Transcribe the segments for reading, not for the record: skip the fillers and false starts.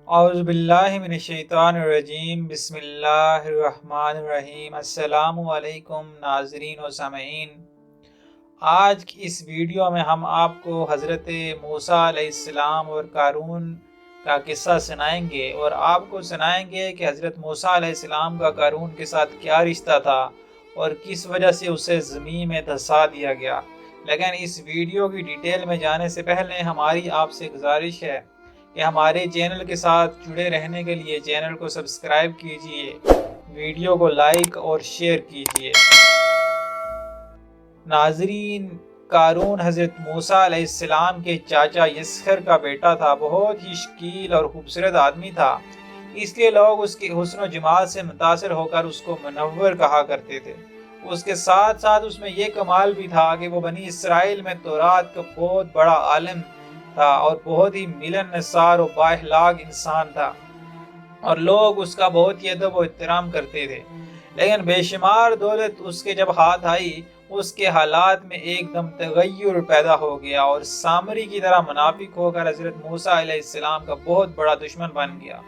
اعوذ باللہ من الشیطان الرجیم، بسم اللہ الرحمن الرحیم۔ السلام علیکم ناظرین و سامعین۔ آج کی اس ویڈیو میں ہم آپ کو حضرت موسیٰ علیہ السلام اور قارون کا قصہ سنائیں گے، اور آپ کو سنائیں گے کہ حضرت موسیٰ علیہ السلام کا قارون کے ساتھ کیا رشتہ تھا اور کس وجہ سے اسے زمین میں دھسا دیا گیا۔ لیکن اس ویڈیو کی ڈیٹیل میں جانے سے پہلے ہماری آپ سے گزارش ہے کہ ہمارے چینل کے ساتھ جڑے رہنے کے لیے چینل کو سبسکرائب کیجئے، ویڈیو کو لائک اور شیئر کیجئے۔ ناظرین، قارون حضرت موسیٰ علیہ السلام کے چاچا یسخر کا بیٹا تھا۔ بہت ہی شکیل اور خوبصورت آدمی تھا، اس لیے لوگ اس کے حسن و جمال سے متاثر ہو کر اس کو منور کہا کرتے تھے۔ اس کے ساتھ ساتھ اس میں یہ کمال بھی تھا کہ وہ بنی اسرائیل میں تورات کا بہت بڑا عالم تھا اور بہت ہی ملن نثار و بااخلاق انسان تھا، اور لوگ اس کا بہت ہی ادب و احترام کرتے تھے۔ لیکن بے شمار دولت اس کے جب ہاتھ آئی، اس کے حالات میں ایک دم تغیر پیدا ہو گیا اور سامری کی طرح منافق ہو کر حضرت موسیٰ علیہ السلام کا بہت بڑا دشمن بن گیا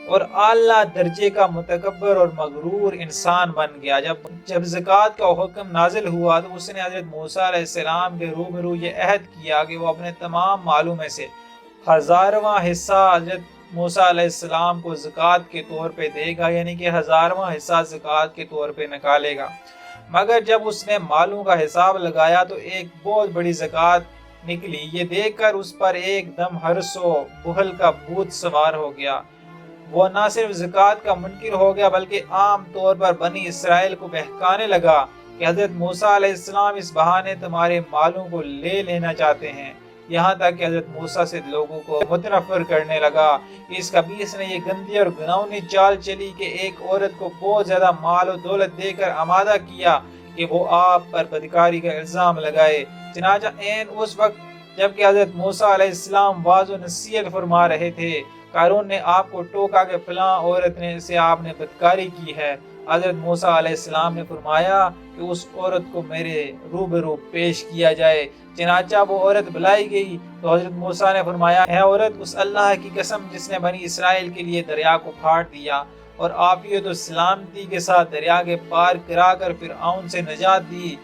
اور اعلیٰ درجے کا متکبر اور مغرور انسان بن گیا۔ جب زکوٰۃ کا حکم نازل ہوا تو اس نے حضرت موسیٰ علیہ السلام کے روبرو یہ عہد کیا کہ وہ اپنے تمام مالوں میں سے 1000واں حصہ حضرت موسیٰ علیہ السلام کو زکوٰۃ کے طور پہ دے گا، یعنی کہ 1000واں حصہ زکوٰۃ کے طور پہ نکالے گا۔ مگر جب اس نے مالوں کا حساب لگایا تو ایک بہت بڑی زکوٰۃ نکلی۔ یہ دیکھ کر اس پر ایک دم حرص و بخل کا بھوت سوار ہو گیا۔ وہ نہ صرف زکوٰۃ کا منکر ہو گیا بلکہ عام طور پر بنی اسرائیل کو بہکانے لگا کہ حضرت موسیٰ علیہ السلام اس بہانے تمہارے مالوں کو لے لینا چاہتے ہیں، یہاں تک کہ حضرت موسیٰ سے لوگوں کو متنفر کرنے لگا۔ اس خبیث نے یہ گندی اور گناؤنی چال چلی کہ ایک عورت کو بہت زیادہ مال و دولت دے کر آمادہ کیا کہ وہ آپ پر بدکاری کا الزام لگائے۔ چنانچہ اس وقت جبکہ حضرت موسیٰ علیہ السلام واعظ و نصیحت فرما رہے تھے، قارون نے آپ کو ٹوکا کہ فلاں عورت سے آپ نے بدکاری کی ہے۔ حضرت موسیٰ علیہ السلام نے فرمایا کہ اس عورت کو میرے روبرو پیش کیا جائے۔ چنانچہ وہ عورت بلائی گئی تو حضرت موسیٰ نے فرمایا، اے عورت، اس اللہ کی قسم جس نے بنی اسرائیل کے لیے دریا کو پھاڑ دیا اور عافیت و سلامتی کے ساتھ دریا کے پار کرا کر فرعون سے نجات دی،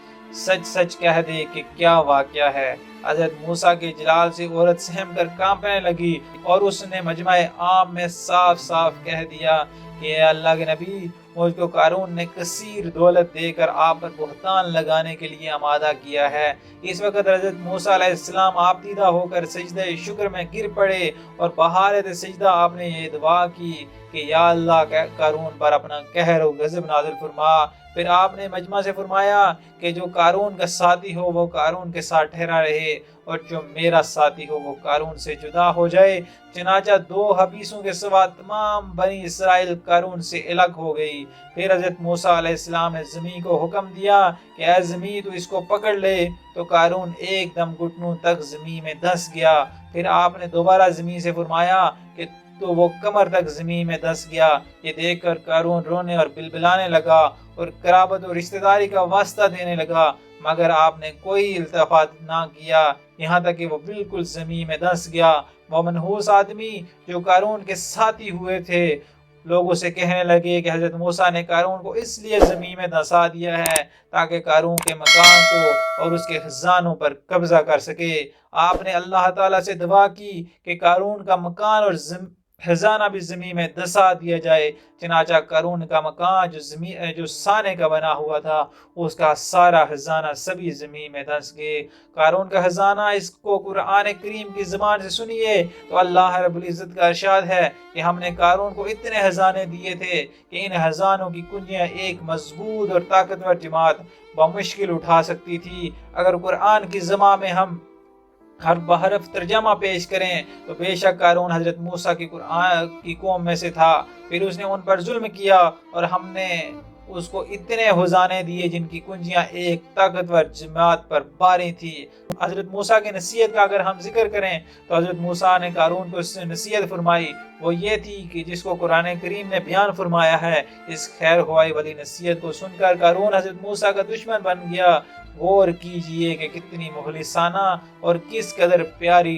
سچ سچ کہہ دے کہ کیا واقعہ ہے۔ حضرت موسیٰ کے جلال سے عورت سہم کر کانپنے لگی اور اس نے مجمع عام میں صاف صاف کہہ دیا کہ اے اللہ کے نبی، مجھ کو قارون نے کثیر دولت دے کر آپ پر بہتان لگانے کے لیے آمادہ کیا ہے۔ اس وقت حضرت موسیٰ علیہ السلام آپ دیدہ ہو کر سجدہ شکر میں گر پڑے اور بحالت سجدہ آپ نے یہ دعا کی کہ یا اللہ، قارون پر اپنا قہر و غضب نازل فرما۔ پھر آپ نے مجمع سے فرمایا کہ جو قارون کا ساتھی ہو وہ قارون کے ساتھ ٹھہرا رہے اور جو میرا ساتھی ہو وہ قارون سے جدا ہو جائے۔ چنانچہ 2 حبیسوں کے سوا تمام بنی اسرائیل قارون سے الگ ہو گئی۔ پھر حضرت موسیٰ علیہ السلام نے زمین کو حکم دیا کہ اے زمین، تو اس کو پکڑ لے، تو قارون ایک دم گھٹنوں تک زمین میں دھس گیا۔ پھر آپ نے دوبارہ زمین سے فرمایا کہ تو وہ کمر تک زمین میں دھس گیا۔ یہ دیکھ کر قارون رونے اور بلبلانے لگا اور قرابت و رشتہ داری کا واسطہ دینے لگا، مگر آپ نے کوئی التفات نہ کیا، یہاں تک کہ وہ بالکل زمین میں دھس گیا۔ وہ منحوس آدمی جو قارون کے ساتھی ہوئے تھے لوگوں سے کہنے لگے کہ حضرت موسیٰ نے قارون کو اس لیے زمین میں دھسا دیا ہے تاکہ قارون کے مکان کو اور اس کے خزانوں پر قبضہ کر سکے۔ آپ نے اللہ تعالیٰ سے دعا کی کہ قارون کا مکان اور خزانہ بھی زمین میں دھسا دیا جائے۔ چنانچہ قارون کا مکان جو سانے کا بنا ہوا تھا، اس کا سارا خزانہ سبھی زمین میں دھس گئے۔ قارون کا خزانہ، اس کو قرآن کریم کی زبان سے سنیے تو اللہ رب العزت کا ارشاد ہے کہ ہم نے قارون کو اتنے خزانے دیے تھے کہ ان خزانوں کی کنجیاں ایک مضبوط اور طاقتور جماعت بمشکل اٹھا سکتی تھی۔ اگر قرآن کی زبان میں ہم ہر بحرف ترجمہ پیش کریں تو بے شک قارون حضرت موسیٰ کی قوم میں سے تھا۔ پھر اس نے ان پر ظلم کیا اور ہم نے اس کو اتنے خزانے دیے جن کی کنجیاں ایک طاقتور جماعت پر باری تھی۔ حضرت موسیٰ کی نصیحت کا اگر ہم ذکر کریں تو حضرت موسیٰ نے قارون کو اس سے نصیحت فرمائی، وہ یہ تھی کہ جس کو قرآن کریم نے بیان فرمایا ہے۔ اس خیر خواہی والی نصیحت کو سن کر قارون حضرت موسیٰ کا دشمن بن گیا۔ غور کیجئے کہ کتنی مخلصانہ اور کس قدر پیاری